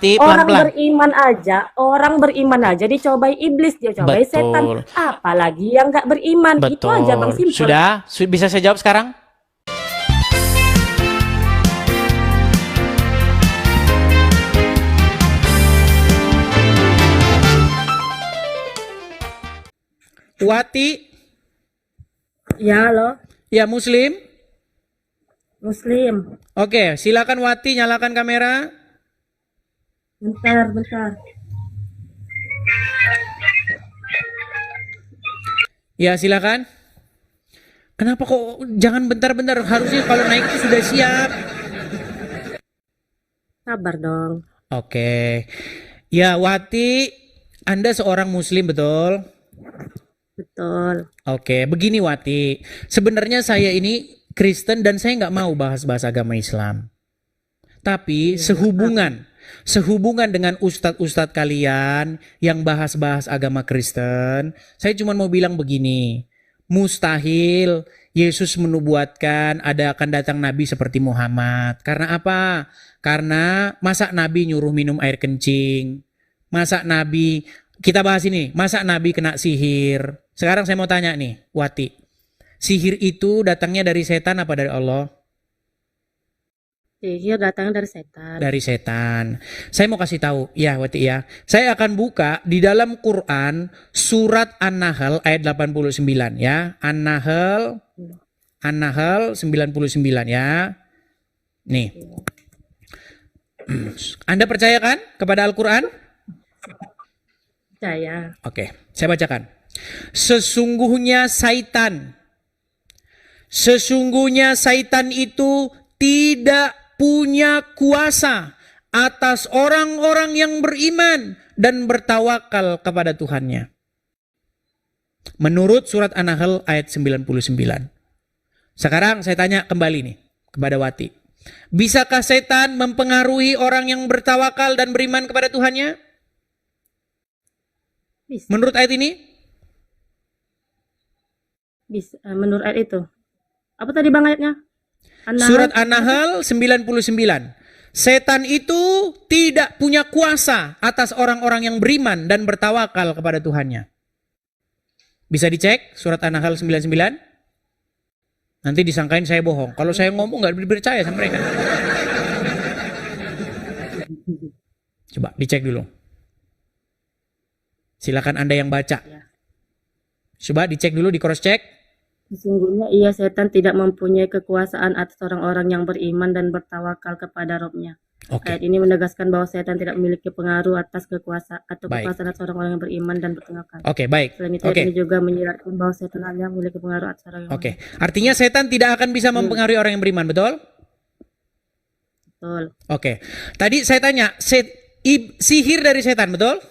Wati, pelan-pelan. Orang beriman aja dicobai iblis, dia cobai setan. Betul. Apalagi yang nggak beriman. Itu aja Bang, Betul. simpel. Sudah? Bisa saya jawab sekarang? Wati, Ya loh, ya Muslim? Muslim. Oke, silakan Wati nyalakan kamera. Bentar. Ya, silakan. Kenapa kok jangan bentar-bentar? Harusnya kalau naik itu sudah siap. Sabar dong. Oke. Ya, Wati, Anda seorang Muslim, betul? Betul. Oke, begini Wati. Sebenarnya saya ini Kristen dan saya nggak mau bahas-bahas agama Islam. Tapi sehubungan dengan ustadz-ustadz kalian yang bahas-bahas agama Kristen, saya cuma mau bilang begini. Mustahil Yesus menubuatkan ada akan datang nabi seperti Muhammad. Karena apa? Karena masa nabi nyuruh minum air kencing? Masa nabi, kita bahas ini, masa nabi kena sihir? Sekarang saya mau tanya nih, Wati. Sihir itu datangnya dari setan apa dari Allah? Sihir datangnya dari setan. Dari setan. Saya mau kasih tahu, ya Wati ya. Saya akan buka di dalam Quran surat An-Nahl ayat 89 ya. An-Nahl 99 ya. Nih. Anda percaya kan kepada Al-Quran? Percaya. Oke, saya bacakan. Sesungguhnya Sesungguhnya Saitan itu tidak punya kuasa atas orang-orang yang beriman dan bertawakal kepada Tuhannya. Menurut surat An-Nahl ayat 99. Sekarang saya tanya kembali nih kepada Wati. Bisakah setan mempengaruhi orang yang bertawakal dan beriman kepada Tuhannya? Bisa. Menurut ayat ini? Bisa. Menurut ayat itu. Apa tadi Bang ayatnya? Surat An-Nahl 99. Setan itu tidak punya kuasa atas orang-orang yang beriman dan bertawakal kepada Tuhannya. Bisa dicek surat An-Nahl 99. Nanti disangkain saya bohong. Kalau saya ngomong nggak dipercaya sama mereka. Coba dicek dulu. Silakan Anda yang baca. Coba dicek dulu, di cross check. Sesungguhnya setan tidak mempunyai kekuasaan atas orang-orang yang beriman dan bertawakal kepada Robnya. Oke. Ayat ini menegaskan bahwa setan tidak memiliki pengaruh atas kekuasaan Baik. atas orang-orang yang beriman dan bertawakal. Oke, baik. Selain itu, Oke. ayat ini juga menyiratkan bahwa setan hanya memiliki pengaruh atas orang yang Oke. Artinya setan tidak akan bisa mempengaruhi orang yang beriman, betul? betul. Oke. Tadi saya tanya, sihir dari setan, betul?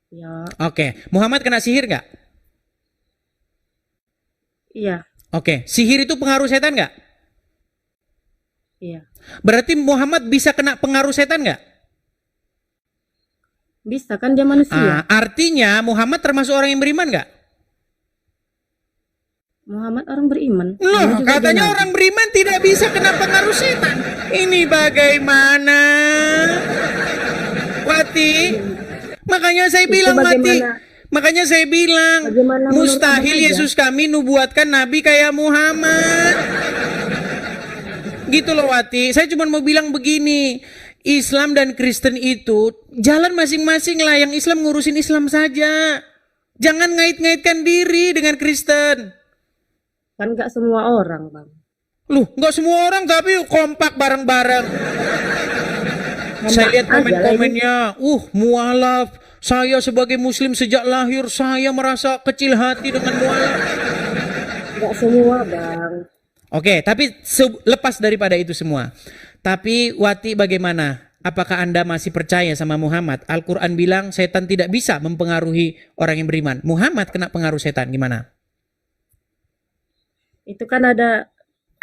Ya, Oke. Muhammad kena sihir nggak? iya, Oke. Sihir itu pengaruh setan nggak? iya. Berarti Muhammad bisa kena pengaruh setan nggak? Bisa kan dia manusia. Artinya Muhammad termasuk orang yang beriman nggak? Muhammad orang beriman. Loh, Dia juga katanya nabi. orang beriman tidak bisa kena pengaruh setan. Ini bagaimana? Wati, makanya saya bilang Wati. Makanya saya bilang, Bagaimana menurut mustahil Abang aja? Yesus kami nubuatkan nabi kayak Muhammad. Gitu loh Wati. Saya cuma mau bilang begini. Islam dan Kristen itu jalan masing-masing lah. Yang Islam ngurusin Islam saja. Jangan ngait-ngaitkan diri dengan Kristen. Kan nggak semua orang, Bang. Loh, nggak semua orang tapi kompak bareng-bareng. Saya lihat komen-komennya. Mualaf. Saya sebagai muslim sejak lahir saya merasa kecil hati dengan mualaf. Nggak semua, Bang. Oke, tapi lepas daripada itu semua. Tapi Wati bagaimana? Apakah Anda masih percaya sama Muhammad? Al-Quran bilang setan tidak bisa mempengaruhi orang yang beriman. Muhammad kena pengaruh setan, gimana? Itu kan ada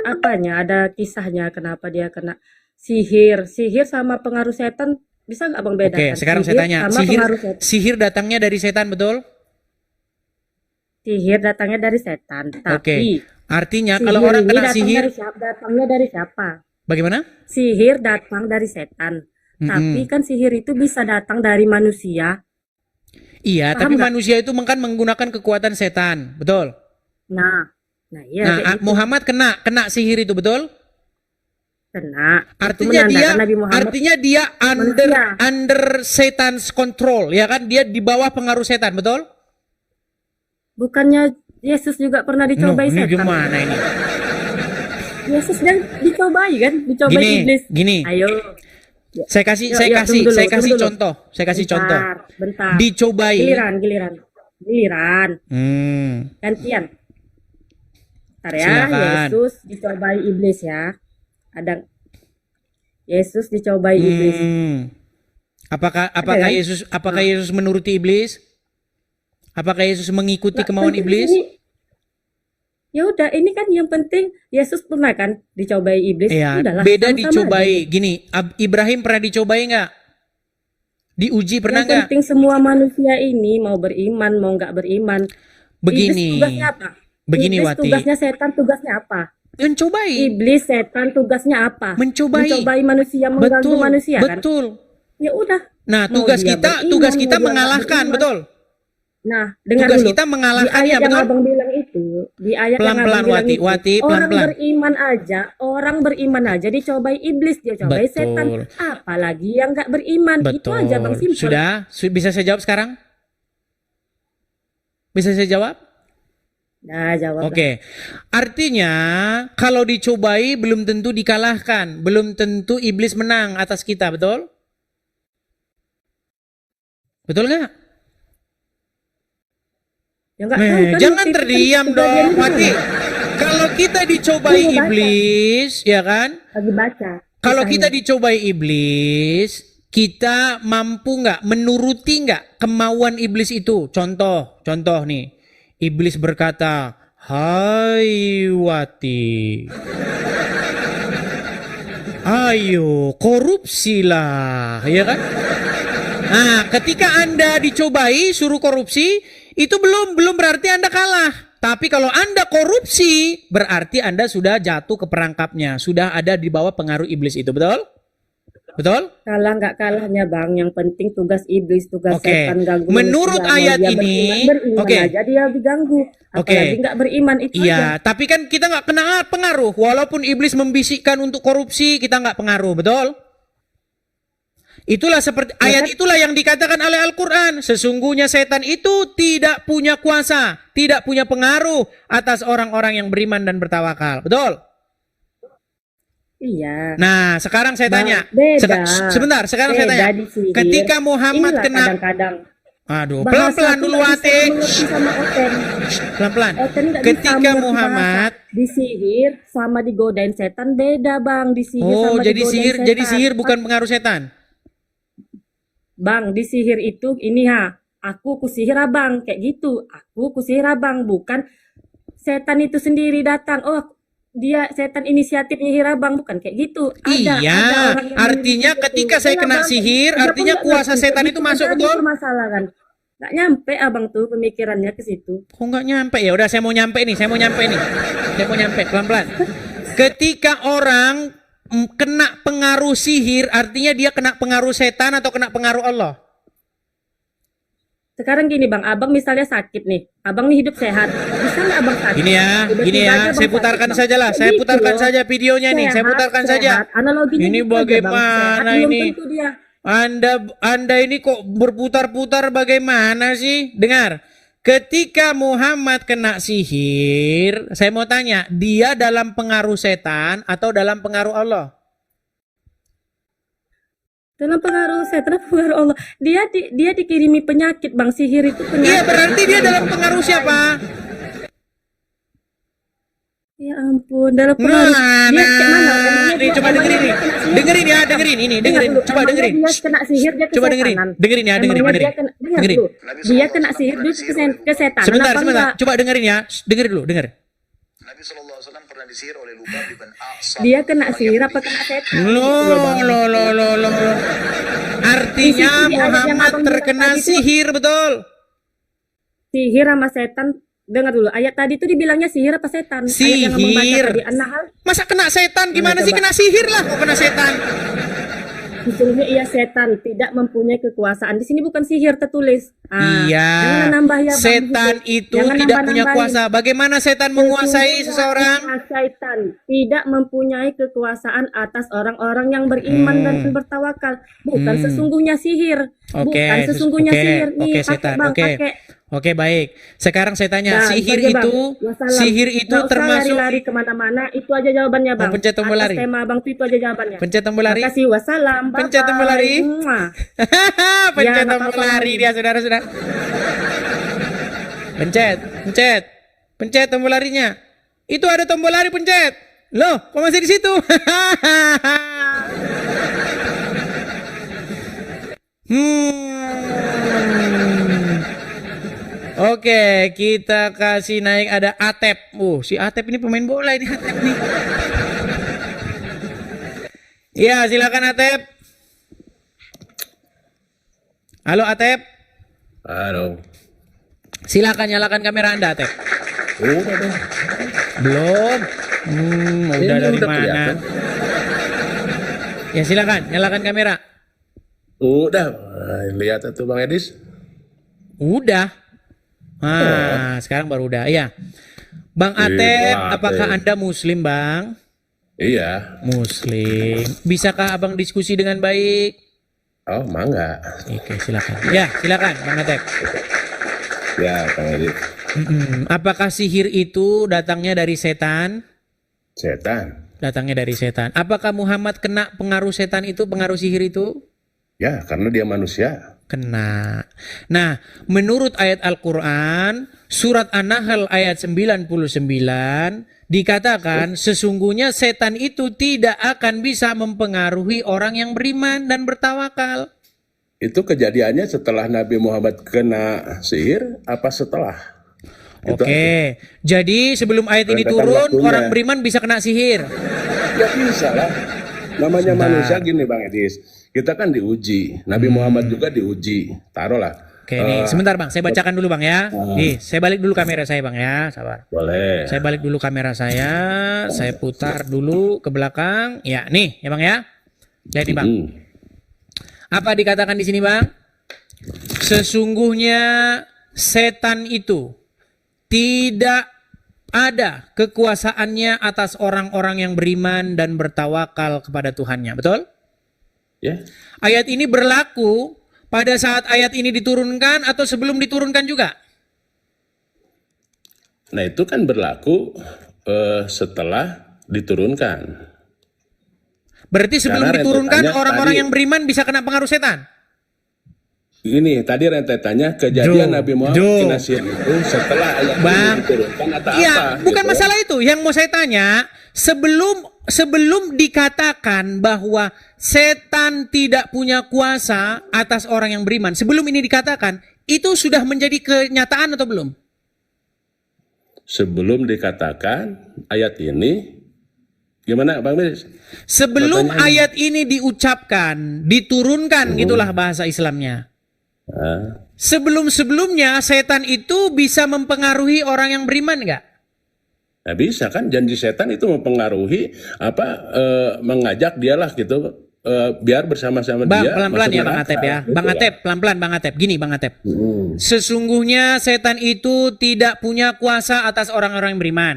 apanya, ada kisahnya kenapa dia kena sihir. Sihir sama pengaruh setan bisa nggak Bang bedakan? Oke, sekarang saya tanya. sama pengaruh setan. Sihir datangnya dari setan, betul? Sihir datangnya dari setan. Tapi artinya kalau orang kena sihir, datangnya dari siapa? bagaimana? Sihir datang dari setan. Tapi kan sihir itu bisa datang dari manusia. Iya, Paham tapi nggak? manusia itu kan menggunakan kekuatan setan, betul? Nah, iya Nah, kayak gitu. Muhammad kena sihir itu, betul? Kena. Itu Artinya menandakan Nabi Muhammad dia manusia. under Satan's control, ya kan? Dia di bawah pengaruh setan, betul? Bukannya Yesus juga pernah No, dicobai ini setan? gimana ini? Yesus kan dicobai kan? Dicobai iblis. Gini. Ayo. Saya kasih Yuk, tunggu dulu. contoh. Saya kasih contoh. Bentar. Dicobai. Giliran. Gantian. Bentar ya, Silakan. Yesus dicobai iblis ya. Ada Yesus dicobai iblis. Apakah kan? Yesus menuruti iblis? Apakah Yesus mengikuti Nggak kemauan penting iblis? sini. Ya udah, ini kan yang penting Yesus pernah kan dicobai iblis. Iya, Udahlah, beda sama-sama dicobai. aja. Gini, Ibrahim pernah dicobai nggak? Diuji pernah Yang nggak? penting semua manusia ini mau beriman mau nggak beriman. Begini. Iblis tugasnya apa? Begini, Iblis Wati. tugasnya, setan tugasnya apa? Mencobai. Iblis setan tugasnya apa? Mencobai. Manusia, mengganggu manusia kan? Betul. Ya udah. Nah, Mau tugas dia kita beriman, mau dia nggak mengalahkan, beriman. betul. Nah, dengar Tugas dulu. kita Di mengalahkannya, ayat yang betul. Abang bilang itu, di ayat yang Pelan-pelan, Abang bilang Wati. itu, Wati, orang pelan-pelan. beriman aja dicobai iblis, dia cobai Betul. setan. Apalagi yang nggak beriman. Itu aja Bang, Betul. simpel. Sudah? Bisa saya jawab sekarang? Bisa saya jawab? Nah, jawab. Oke. Artinya, kalau dicobai belum tentu dikalahkan, belum tentu iblis menang atas kita, betul? Betul nggak? Ya nggak tahu kan, Jangan bukti terdiam kejadian dong, itu Wati. gimana? Kalau kita dicobai Aku mau baca. iblis, ya kan? Lagi baca. Kalau kisahnya. kita dicobai iblis, kita mampu nggak menuruti nggak kemauan iblis itu? Contoh nih, iblis berkata, "Hai Wati, ayo korupsilah," ya kan? Nah, ketika Anda dicobai suruh korupsi, itu belum berarti Anda kalah. Tapi kalau Anda korupsi, berarti Anda sudah jatuh ke perangkapnya, sudah ada di bawah pengaruh iblis itu, betul? Betul? Kalah nggak kalahnya Bang, yang penting tugas iblis, tugas Oke. setan ganggu Menurut manusia. Mau ayat dia ini, beriman oke. aja dia diganggu. Apalagi nggak beriman, itu aja. Iya, tapi kan kita nggak kena pengaruh. Walaupun iblis membisikkan untuk korupsi, kita nggak pengaruh, betul? Itulah seperti ayat itulah yang dikatakan oleh Al-Quran. Sesungguhnya setan itu tidak punya kuasa, tidak punya pengaruh atas orang-orang yang beriman dan bertawakal. Betul? Iya. Nah, sekarang saya tanya. Beda. Sebentar, sekarang saya Beda tanya. di sihir. Ketika Muhammad Inilah kena kadang-kadang Aduh, bahasa pelan-pelan tuh dulu nggak bisa Wati. mengerti sama Oten. Pelan-pelan. Oten nggak bisa Ketika mengerti Muhammad bahasa. Di sihir sama digodain setan beda Bang. Di sihir Oh, sama jadi digodain setan. jadi sihir bukan pengaruh setan. Bang, di sihir itu ini aku kusihir abang kayak gitu. Aku kusihir abang, bukan setan itu sendiri datang. Oh, dia setan inisiatif nyihir abang, bukan kayak gitu. Ada Iya, orang yang artinya menyihir ketika itu. saya Iya, kena Bang, sihir, dia pun artinya nggak kuasa ngerti. setan Kayak itu gitu masuk, kan betul? permasalahan. Nggak nyampe abang tuh pemikirannya ke situ. Kok nggak nyampe? Ya udah, saya mau nyampe nih. Saya mau nyampe pelan-pelan. Ketika orang kena pengaruh sihir, artinya dia kena pengaruh setan atau kena pengaruh Allah? Sekarang gini Bang, abang misalnya sakit nih. Abang nih hidup sehat. Bisa nggak abang sakit? Gini Tiba-tiba ya, aja abang saya putarkan sakit, Bang. saja lah. Kayak Saya gitu putarkan loh. saja videonya nih. Saya putarkan saja. Analoginya Ini gitu aja, Bang. bagaimana Sehat belum ini? tentu dia. Anda ini kok berputar-putar bagaimana sih? Dengar. Ketika Muhammad kena sihir, saya mau tanya, dia dalam pengaruh setan atau dalam pengaruh Allah? Dalam pengaruh setan, pengaruh Allah. Dia dikirimi penyakit Bang, sihir itu penyakit. Iya, berarti dia dalam pengaruh siapa? Ya ampun, dalam pengaruh. Dia kayak mana? Emangnya Nih, coba dengerin nih. emangnya dia kena sihir? Dengerin ya, dengerin ini, dengerin. Dengar dulu, Coba emangnya dengerin. Dia kena sihir, dia Coba dengerin. kesetanan. Dengerin ya, dengerin, Emangnya dengerin. dengar Dengerin. dulu. Dia kena sihir, dia kesetanan. Sebentar, apa sebentar. enggak? Coba dengerin ya. Dengerin dulu, denger. Nabi SAW pernah disihir oleh Lubab bin A'sam. Dia kena sihir apa kena setan? Gitu loh, Bang. Loh. Artinya Di sisi ayat yang Muhammad abang bilang terkena tadi tuh- sihir, betul? Sihir sama setan. Dengar dulu, ayat tadi tuh dibilangnya sihir apa setan? Ayat yang abang baca Sihir. tadi, An-Nahl. Masa kena setan? Gimana Coba. sih kena sihir lah kok kena setan? Sesungguhnya ia setan, tidak mempunyai kekuasaan. Di sini bukan sihir tertulis. Iya. Jangan nambah ya, Bang. Setan itu Jangan tidak punya nambah-nambahin. kuasa. Bagaimana setan menguasai Sesungguhnya seseorang? ia setan tidak mempunyai kekuasaan atas orang-orang yang beriman dan bertawakal. Bukan sesungguhnya sihir. Oke, Bukan sesungguhnya oke, sihir. Nih, oke, pakai setan. Bang, Oke. pakai. Oke, baik. Sekarang saya tanya, Nah, sihir saja, Bang. itu Wassalam. sihir itu Nggak usah termasuk lari-lari kemana-mana. Itu aja jawabannya, Bang. pencet tombol Atas lari. tema Bang itu aja jawabannya. pencet tombol lari? Makasih, wassalam. Pencet tombol lari. Muah. Pencet Ya, nggak tombol apa-apa, lari Bang. dia, saudara-saudara. Pencet, pencet. Pencet tombol larinya. Itu ada tombol lari, pencet. Loh, kok masih di situ? Oke, kita kasih naik ada Atep. Si Atep ini pemain bola ini Atep nih. Iya, silakan Atep. Halo Atep. Halo. Silakan nyalakan kamera Anda, Atep. Udah dong. Belum. Udah Ini dari udah mana? kelihatan. Ya silakan, nyalakan kamera. Udah. Lihat tuh Bang Edis. Udah. Sekarang baru udah. Iya. Bang Atep, Atep. apakah Anda Muslim, Bang? Iya. Muslim. Bisakah Abang diskusi dengan baik? Oh, mangga. Oke, silakan. Ya, silakan, Bang Atep. Ya, Bang Edis. Apakah sihir itu datangnya dari setan? Setan. Datangnya dari setan. Apakah Muhammad kena pengaruh setan itu, pengaruh sihir itu? Ya, karena dia manusia. Kena. Nah, menurut ayat Al-Quran, surat An-Nahl ayat 99, dikatakan sesungguhnya setan itu tidak akan bisa mempengaruhi orang yang beriman dan bertawakal. Itu kejadiannya setelah Nabi Muhammad kena sihir apa setelah? Itu Oke, jadi sebelum ayat ini Rentetan turun, waktunya. orang beriman bisa kena sihir. Ya bisa lah. Namanya manusia gini Bang Edis. Kita kan diuji. Nabi Muhammad juga diuji. Taruhlah. Oke, nih sebentar Bang, saya bacakan dulu Bang ya. Nih, saya balik dulu kamera saya Bang ya, sabar. Boleh. Saya balik dulu kamera saya putar dulu ke belakang. Ya, nih ya Bang ya. Lihat nih Bang. Apa dikatakan di sini Bang? Sesungguhnya setan itu tidak ada kekuasaannya atas orang-orang yang beriman dan bertawakal kepada Tuhannya. Betul? Ya. Ayat ini berlaku pada saat ayat ini diturunkan atau sebelum diturunkan juga? Nah itu kan berlaku setelah diturunkan. Berarti sebelum Karena diturunkan rentetannya orang-orang tadi- yang beriman bisa kena pengaruh setan? Ini tadi rentetannya kejadian Duh, Nabi Muhammad duh. kena sihir itu setelah ayat Bang. ini diturunkan atau Iya, apa? bukan gitu. masalah itu. Yang mau saya tanya, sebelum dikatakan bahwa setan tidak punya kuasa atas orang yang beriman, sebelum ini dikatakan, itu sudah menjadi kenyataan atau belum? Sebelum dikatakan ayat ini, gimana Bang Miris? Sebelum Pertanyaan. ayat ini diucapkan, diturunkan, gitulah bahasa Islamnya. Sebelum-sebelumnya setan itu bisa mempengaruhi orang yang beriman nggak? Nah bisa kan janji setan itu mempengaruhi mengajak dialah gitu biar bersama-sama Bang, dia. pelan-pelan masuk ya Bang neraka, Atep ya. gitu Bang lah. Atep, pelan-pelan Bang Atep. Gini Bang Atep. Sesungguhnya setan itu tidak punya kuasa atas orang-orang yang beriman.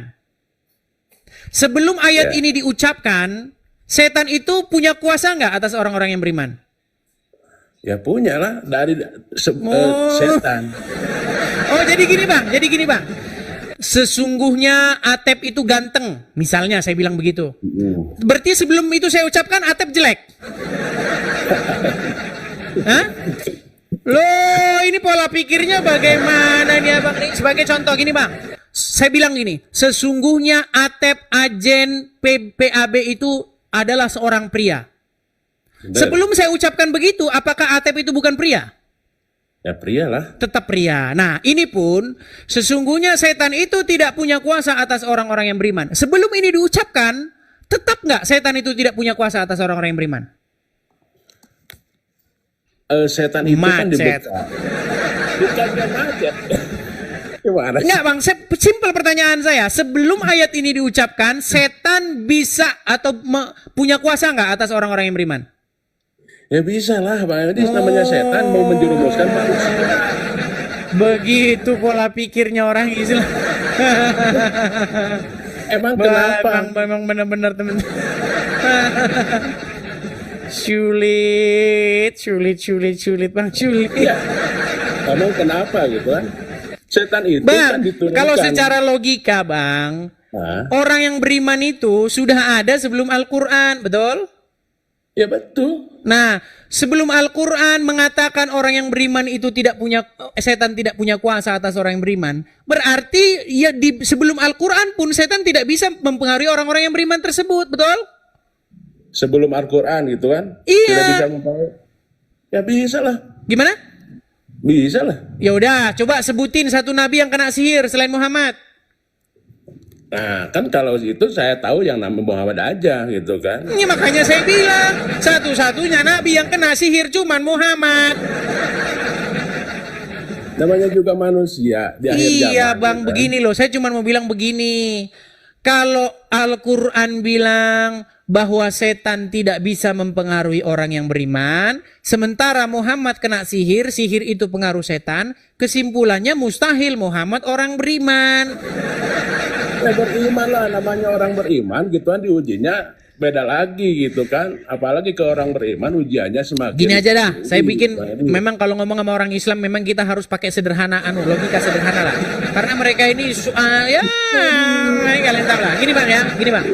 Sebelum ayat Ya. ini diucapkan, setan itu punya kuasa nggak atas orang-orang yang beriman? Ya punya lah dari Oh. setan. Oh jadi gini bang. Sesungguhnya Atep itu ganteng, misalnya saya bilang begitu. Berarti sebelum itu saya ucapkan Atep jelek. Hah? Loh ini pola pikirnya bagaimana nih abang? Nih, sebagai contoh gini bang, saya bilang gini, sesungguhnya Atep Ajen PAB itu adalah seorang pria. Bener. Sebelum saya ucapkan begitu, apakah Atep itu bukan pria? Ya pria lah. Tetap pria. Nah, ini pun sesungguhnya setan itu tidak punya kuasa atas orang-orang yang beriman. Sebelum ini diucapkan, tetap nggak setan itu tidak punya kuasa atas orang-orang yang beriman? Setan itu kan Macet. dibuka. Bukan dia macet. Gimana? Enggak bang, simpel pertanyaan saya. Sebelum ayat ini diucapkan, setan bisa atau punya kuasa nggak atas orang-orang yang beriman? Ya bisa lah Bang Edis, namanya setan mau menjerumuskan manusia. Begitu pola pikirnya orang Islam. Emang kenapa? Memang benar-benar teman. Sulit Bang, sulit. Ya, emang kenapa gitu kan? Setan itu kan Bang, diturunkan. kalau secara logika Bang, Hah? orang yang beriman itu sudah ada sebelum Al-Quran, betul? Ya betul. Nah, sebelum Al-Quran mengatakan orang yang beriman itu setan tidak punya kuasa atas orang yang beriman, berarti ya sebelum Al-Quran pun setan tidak bisa mempengaruhi orang-orang yang beriman tersebut, betul? Sebelum Al-Quran gitu kan? Iya. Tidak bisa mempengaruhi. Ya bisa lah. Gimana? Bisa lah. Ya udah, coba sebutin satu nabi yang kena sihir selain Muhammad. Nah, kan kalau itu saya tahu yang nama Muhammad aja gitu kan. Ini makanya saya bilang, satu-satunya nabi yang kena sihir cuman Muhammad. Namanya juga manusia di akhir zaman. Iya Bang, gitu kan. begini loh, saya cuma mau bilang begini. Kalau Al-Quran bilang bahwa setan tidak bisa mempengaruhi orang yang beriman, sementara Muhammad kena sihir, sihir itu pengaruh setan, kesimpulannya mustahil Muhammad orang beriman. Ya beriman lah, namanya orang beriman gitu kan, diujinya beda lagi gitu kan. Apalagi ke orang beriman ujiannya semakin. Gini aja dah, saya bikin, Nah, memang kalau ngomong sama orang Islam memang kita harus pakai sederhana, logika sederhana lah. Karena mereka ini, ya, kalian tahu lah. Gini Bang ya, gini Bang.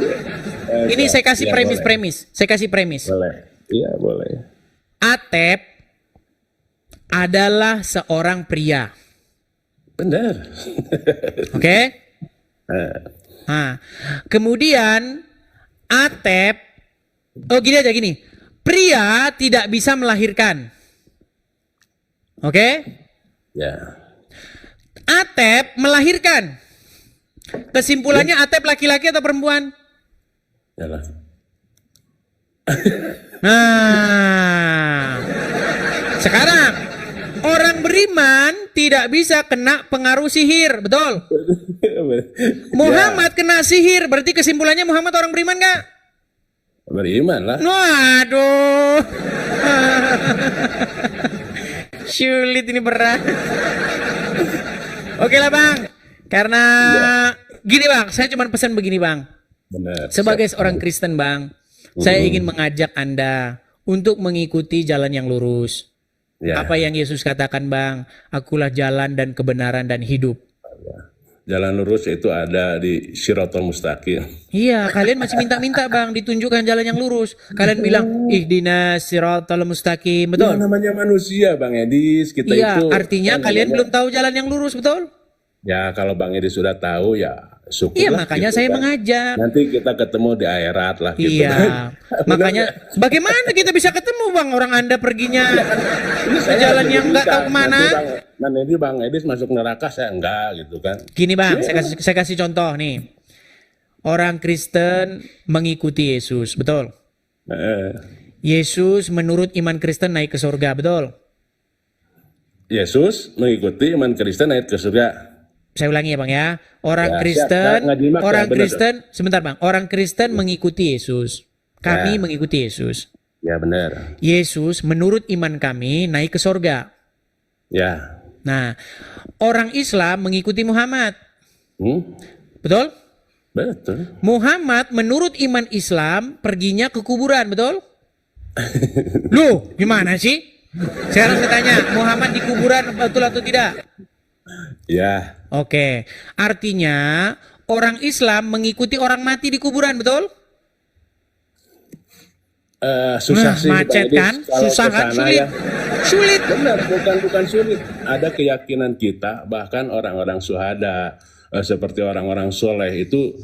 Ini saya kasih ya, premis. Saya kasih premis. boleh. Iya boleh. Atep adalah seorang pria. Benar. Oke? Nah, kemudian Atep, gini aja gini. Pria tidak bisa melahirkan. Oke? Ya. Atep melahirkan. Kesimpulannya Atep laki-laki atau perempuan? Yalah. Nah, sekarang orang beriman tidak bisa kena pengaruh sihir, betul? Muhammad kena sihir, berarti kesimpulannya Muhammad orang beriman nggak? Beriman lah. Waduh, sulit ini berat. Oke lah Bang, karena gini Bang, saya cuma pesan begini Bang. Benar. Sebagai seorang Kristen Bang, saya ingin mengajak Anda untuk mengikuti jalan yang lurus. Ya. Apa yang Yesus katakan Bang, akulah jalan dan kebenaran dan hidup. Jalan lurus itu ada di Shirathul Mustaqim. Iya, kalian masih minta-minta Bang, ditunjukkan jalan yang lurus. Kalian bilang, ihdinas siratal mustaqim, betul? Ya, namanya manusia Bang Edis, kita Iya, itu. artinya kalian belum tahu jalan yang lurus, betul? Ya kalau Bang Edis sudah tahu ya syukur. Iya, makanya saya mengajak. Nanti kita ketemu di akhirat lah gitu. Iya, kan. makanya bagaimana kita bisa ketemu Bang, orang Anda perginya Ini ke jalan yang nggak tahu kemana? Nanti Bang Edis masuk neraka, saya enggak gitu kan. Gini Bang, saya kasih contoh nih. Orang Kristen mengikuti Yesus, betul? Yesus menurut iman Kristen naik ke surga, betul? Yesus mengikuti iman Kristen naik ke surga. Saya ulangi ya Bang ya. Orang Ya, Kristen, siap. Nggak nyimak ya, orang benar, Kristen, sebentar Bang. Orang Kristen mengikuti Yesus. Kami Ya. mengikuti Yesus. Ya benar. Yesus menurut iman kami naik ke surga. Ya. Nah, orang Islam mengikuti Muhammad. Betul? Betul. Muhammad menurut iman Islam perginya ke kuburan, betul? Loh, gimana sih? Sekarang saya tanya, Muhammad di kuburan betul atau tidak? Ya. Oke, artinya orang Islam mengikuti orang mati di kuburan, betul? Susah sih macet Bang Edis, kan? kalau Susah kan? kesana Sulit. ya. Sulit. Benar, bukan sulit. Ada keyakinan kita, bahkan orang-orang syuhada, seperti orang-orang soleh itu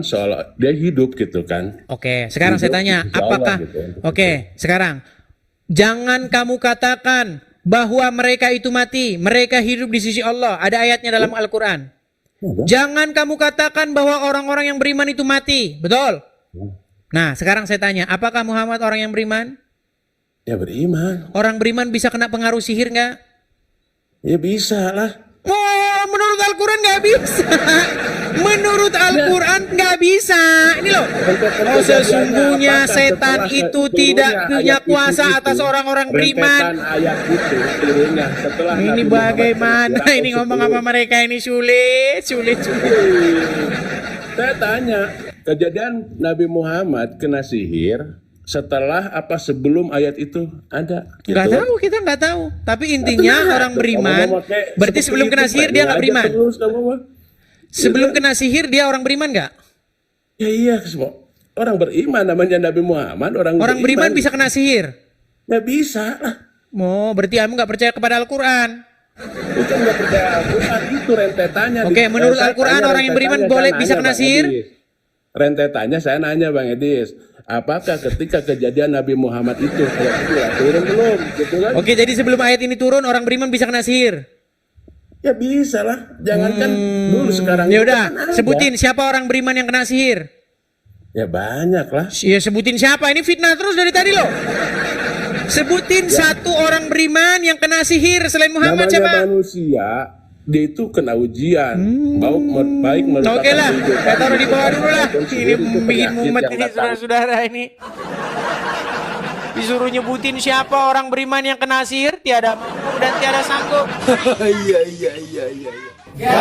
soal dia hidup gitu kan. Oke, sekarang saya Hidup, tanya, insya Allah apakah gitu. Oke, sekarang jangan kamu katakan bahwa mereka itu mati, mereka hidup di sisi Allah. Ada ayatnya dalam Al-Qur'an. Jangan kamu katakan bahwa orang-orang yang beriman itu mati, betul? Nah, sekarang saya tanya, apakah Muhammad orang yang beriman? Ya beriman. Orang beriman bisa kena pengaruh sihir nggak? Ya bisa lah. Oh, menurut Al-Quran nggak bisa. Menurut Al-Quran nggak bisa. Ini loh. Oh, sesungguhnya setan itu tidak punya kuasa atas orang-orang beriman. Rentetan ayat itu turunnya setelah Ini Nabi Muhammad bagaimana berhijrah ini ke ngomong sepuluh. sama mereka ini sulit. Saya tanya, kejadian Nabi Muhammad kena sihir setelah apa sebelum ayat itu ada? Nggak Gitu. tahu, kita nggak tahu. Tapi intinya Tenang, orang kamu beriman, memakai berarti seperti sebelum itu, kena sihir Pak. dia nggak Aja beriman. terus kamu mah. Sebelum kena sihir dia orang beriman nggak? Ya iya, semua orang beriman namanya Nabi Muhammad, Orang beriman bisa kena sihir. Nggak bisa lah. Oh, berarti kamu nggak percaya kepada Al-Quran. Bukan nggak percaya Al-Quran, itu rentetannya. Oke, menurut Saya Al-Quran tanya orang yang beriman rentetannya, boleh saya bisa nanya, kena Bang sihir? Edis. Rentetannya saya nanya Bang Edis, apakah ketika kejadian Nabi Muhammad itu ayat itu ya, turun belum? Gitu kan? Oke, jadi sebelum ayat ini turun orang beriman bisa kena sihir. Ya bisa lah, jangankan dulu sekarang. Ya itu udah, kan ada. sebutin siapa orang beriman yang kena sihir. Ya banyak lah. Ya sebutin siapa, ini fitnah terus dari tadi loh. Sebutin satu orang beriman yang kena sihir selain Muhammad Namanya siapa? manusia, dia itu kena ujian. Baik merupakan Oke lah, kehidupan saya taruh di bawah dulu lah. ataupun Ini sihir itu bikin penyakit mumet yang ini datang. saudara-saudara ini. Disuruh nyebutin siapa orang beriman yang kena sihir, tiada mampu dan tiada sanggup. Iya.